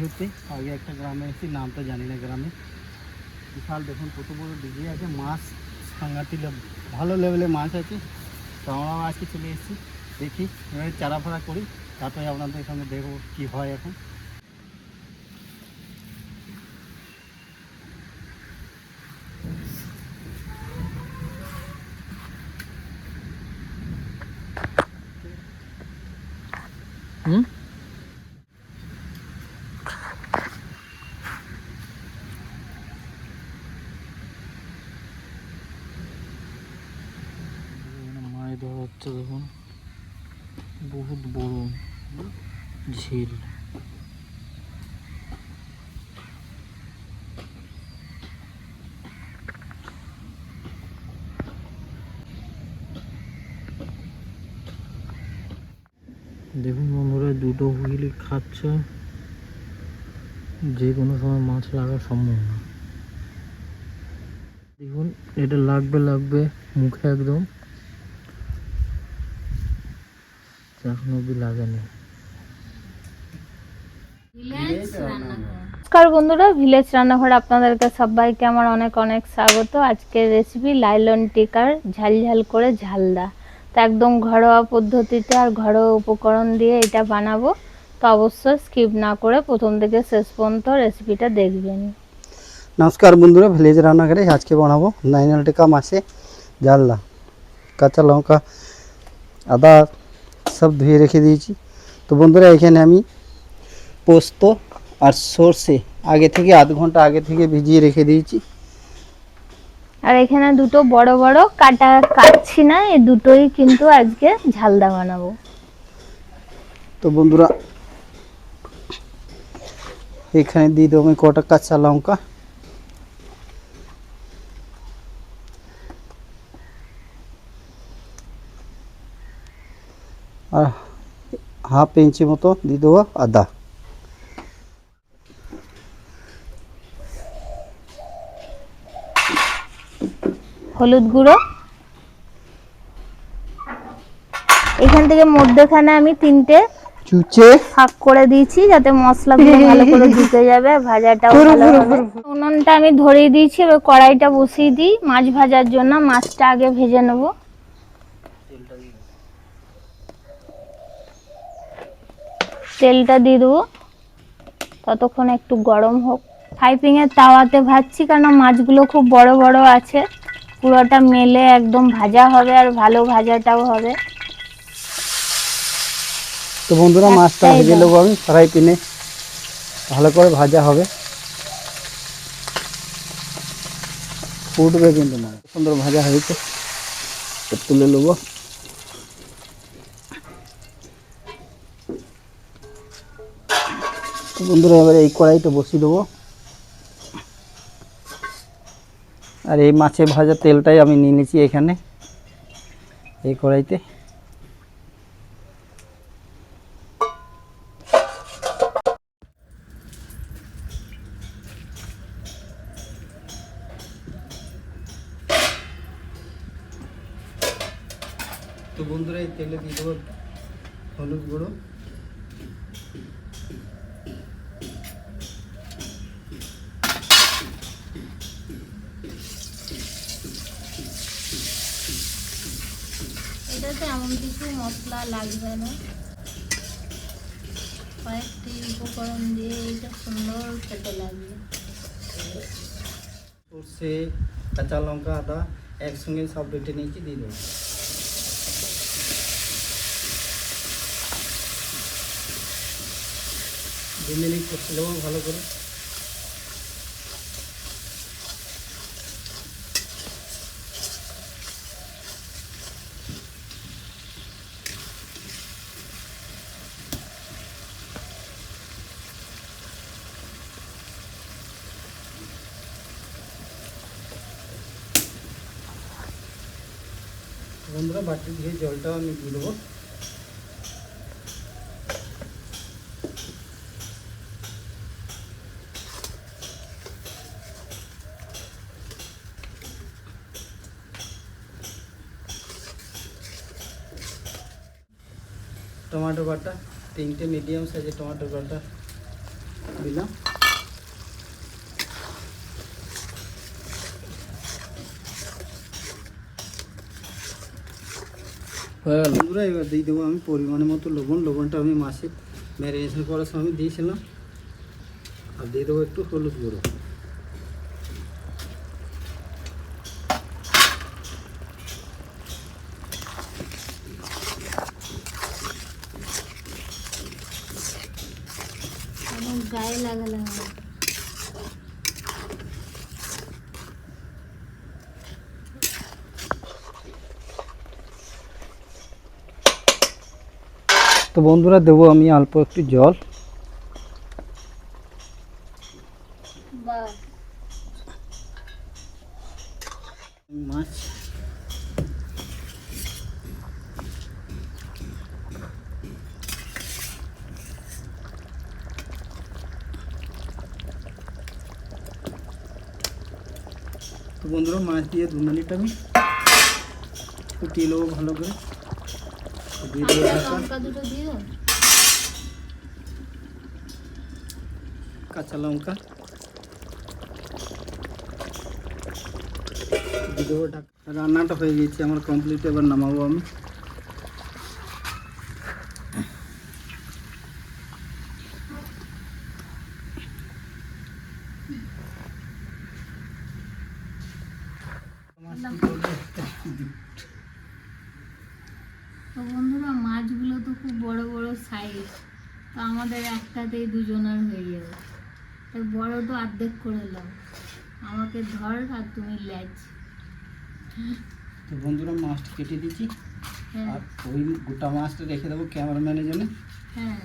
ঘুরতে। আগে একটা গ্রামে এসেছি, নামটা জানি না গ্রামে। বিশাল দেখুন কত বড় ডিগি আছে, মাছ সাংঘাতিক ভালো লেভেলে মাছ আছে। তো আমরাও আজকে চলে এসেছি, দেখি এভাবে চারা ফাড়া করি, তারপরে আপনাদের সঙ্গে দেখবো কী হয় এখন। মাছ ধরা হচ্ছে দেখুন, বহুত বড় ঝিল। দেখুন বন্ধুরা, দুটো হুইল খাচ্ছে, যে কোনো সময় মাছ লাগার সম্ভাবনা। দেখুন এটা লাগবে মুখে একদম, এখন অব্দি লাগেনি। নমস্কার বন্ধুরা, ভিলেজ রান্নাঘরে আপনাদেরকে সবাইকে আমার অনেক অনেক স্বাগত। আজকের রেসিপি লাইলন টিকার ঝাল ঝাল করে ঝালদা। তো একদম ঘরোয়া পদ্ধতিতে আর ঘরোয়া উপকরণ দিয়ে এটা বানাবো। তো অবশ্যই স্কিপ না করে প্রথম থেকে শেষ পর্যন্ত রেসিপিটা দেখবেন। নমস্কার বন্ধুরা, ভিলেজ রান্নাঘরে আজকে বানাবো লাইলন টিকা মাছে ঝালদা। কাঁচা লঙ্কা, আদা সব ধুয়ে রেখে দিয়েছি। তো বন্ধুরা, এখানে আমি পোস্ত আর সর্ষে আগে থেকে আধ ঘন্টা আগে থেকে ভিজিয়ে রেখে দিয়েছি। আর এখানে দুটো বড় বড় কাটছি না, এই দুটোই কিন্তু আজকে ঝালদা বানাবো। তো বন্ধুরা, এখানে দিয়ে দেবো আমি কটা কাঁচা লঙ্কা, আর হাফ ইঞ্চি মতো দিয়ে দেবো আদা। হলুদ গুঁড়ো, এখান থেকে মধ্যখানে আমি তিনটে চুচে ফাঁক করে দিয়েছি, যাতে মশলাগুলো ভালো করে ঢুকে যাবে, ভাজাটাও ভালো হবে। উনুনটা আমি ধরিয়ে দিয়েছি, এবার কড়াইটা বসিয়ে দিই মাছ ভাজার জন্য। মাছটা আগে ভেজে নেব। তেলটা দিয়ে দেবো, ততক্ষণ একটু গরম হোক। ফ্রাইপ্যানের তাওয়াতে ভাজছি, কারণ মাছগুলো খুব বড় বড় আছে, পুরোটা মেলে একদম ভাজা হবে আর ভালো ভাজাটাও হবে। তো বন্ধুরা, মাছটা ভেজে নেবো আমি ফ্রাই প্যানে, ভালো করে ভাজা হবে, ফুটবে কিন্তু না। সুন্দর ভাজা হয়েছে, তুলে নেবো। তো বন্ধুরা, এবারে এই কড়াইটা বসিয়ে দেবো, আর এই মাছে ভাজা তেলটাই আমি নিয়ে নিয়েছি এখানে এই কড়াইতে। তো বন্ধুরা, এই তেলে দিয়ে দেবো হলুদ গুঁড়ো, এটাতে এমন কিছু মশলা লাগবে না, কয়েকটি উপকরণ দিয়ে এটা সুন্দর খেতে লাগবে। সর্ষে, কাঁচা লঙ্কা, আদা একসঙ্গে সব বেটে নিয়েছি, দিয়ে দেবো। দু মিনিট কষে নেবো ভালো করে। বন্ধুরা, বাটি দিয়ে জলটাও আমি দিয়ে দেবো। টমেটো বাটা, তিনটে মিডিয়াম সাইজের টমেটো বাটা দিলাম। হয়ে গেল বন্ধুরা, এবার দিয়ে দেবো আমি পরিমাণের মতো লবণ। লবণটা আমি মাছে ম্যারিনেশন করার সময় দিয়েছিলাম। আর দিয়ে দেবো একটু হলুদ গুঁড়ো। গায়ে লাগালে তো বন্ধুরা দেবো আমি অল্প একটু জল। মাছ তো বন্ধুরা মাছ দিয়ে 2 মিনিট আমি ফুটিয়ে নেবো ভালো করে। দিয়ে দেবো লঙ্কা দুটো দিয়ে দাও। কাঁচা লঙ্কা দিয়ে দেবো ঢাকা। রান্নাটা হয়ে গেছে আমার কমপ্লিট, এবার নামাবো আমি। তো বন্ধুরা মাছগুলো তো খুব বড় বড় সাইজ, তো আমাদের একটাতেই দুজনের হয়ে যাবে। তো বড় তো অর্ধেক করে নাও, আমাকে ধর আর তুমি লেজ। তো বন্ধুরা মাছটা কেটে দিচ্ছি। হ্যাঁ আর ওই গোটা মাছটা রেখে দেবো ক্যামেরাম্যানের জন্য। হ্যাঁ।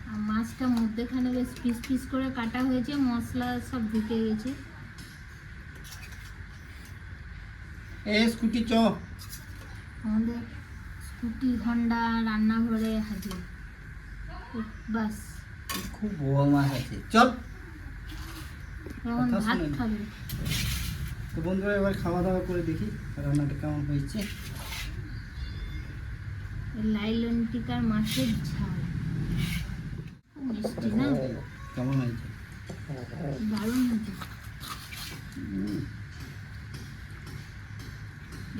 আর মাছটা মধ্যেখানে বেশ পিস পিস করে কাটা হয়েছে, মশলা সব ঢুকে গেছে। স্কুটি চ। আমাদের স্কুটি হন্ডা রান্নাঘরে হাজির। বাস খুব বড় মাছ আছে, চল। এখন কথা ভাত শুনে নে। খাবে। তো বন্ধুরা এবার খাওয়া দাওয়া করে দেখি রান্নাটা কেমন হয়েছে। লাইলন টিকার মাছের ঝাল খুব মিষ্টি না? কেমন হয়েছে? দারুণ হয়েছে।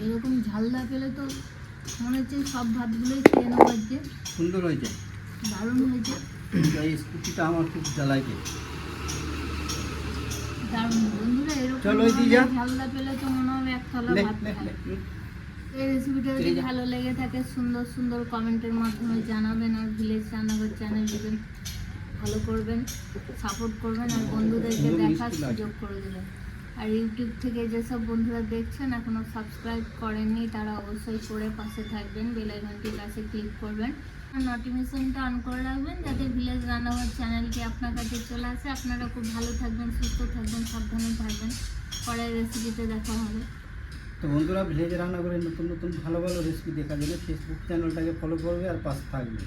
এরকম ঝালদা পেলে তো মনে হচ্ছে সব ভাতগুলোই খেয়ে নেবো আজকে। সুন্দর হয়েছে, দারুণ হয়েছে, এই স্কুটিটা আমার খুব জ্বালাইছে। দারুণ। বন্ধুরা এরকম চলো, ওই দিয়ে যা। ঝালদা পেলে তো মনে হবে এক থালা লে, ভাত লে, খাই। লে, লে। এই রেসিপিটা যদি দিয়ে যা। ভালো লেগে থাকে সুন্দর সুন্দর কমেন্টের মাধ্যমে জানাবেন। আর ভিলেজ রান্নাঘর চ্যানেল দিবেন, ভালো করবেন, সাপোর্ট করবেন, আর বন্ধুদেরকে সুন্দর দেখার মিষ্টি লাগে। সুযোগ করে দেবেন। আর ইউটিউব থেকে যেসব বন্ধুরা দেখছেন এখনও সাবস্ক্রাইব করেননি তারা অবশ্যই করে পাশে থাকবেন, বেল আইকনটির কাছে ক্লিক করবেন আর নোটিফিকেশনটা অন করে রাখবেন যাতে ভিলেজ রান্নাঘর চ্যানেলটি আপনার কাছে চলে আসে। আপনারা খুব ভালো থাকবেন, সুস্থ থাকবেন, সাবধানে থাকবেন। পরের রেসিপিতে দেখা হবে। তো বন্ধুরা ভিলেজ রান্নাঘরে নতুন নতুন ভালো ভালো রেসিপি দেখার জন্য ফেসবুক চ্যানেলটাকে ফলো করবে আর পাশে থাকবে।